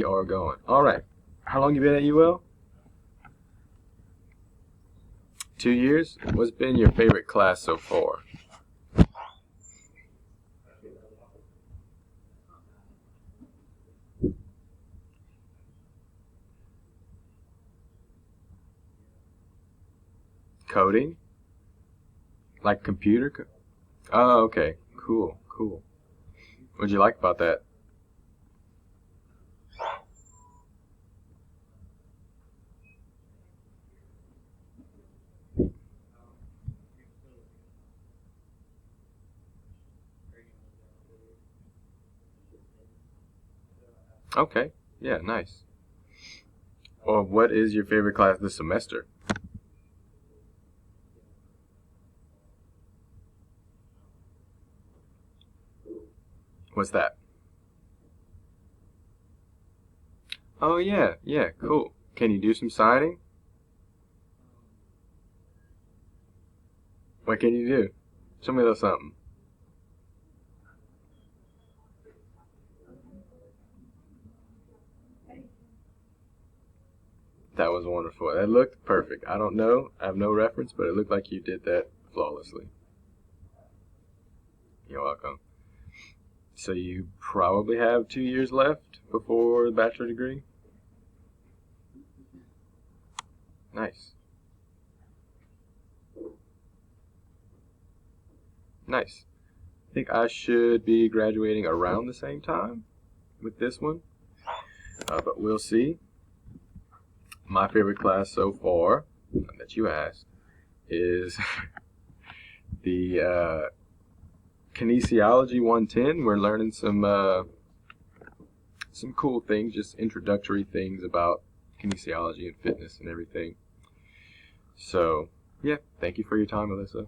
are going. All right. How long you been at UL? 2 years? What's been your favorite class so far? Coding? Like computer? Oh, okay. Cool, cool. What'd you like about that? Okay. Yeah, nice. Well, what is your favorite class this semester? What's that? Oh, yeah, yeah, cool. Can you do some siding? What can you do? Show me a little something. That was wonderful. That looked perfect. I don't know. I have no reference, but it looked like you did that flawlessly. You're welcome. So you probably have 2 years left before the bachelor degree? Nice. Nice. I think I should be graduating around the same time with this one, but we'll see. My favorite class so far that you asked is the Kinesiology 110. We're learning some cool things, just introductory things about kinesiology and fitness and everything. So, yeah, thank you for your time, Alyssa.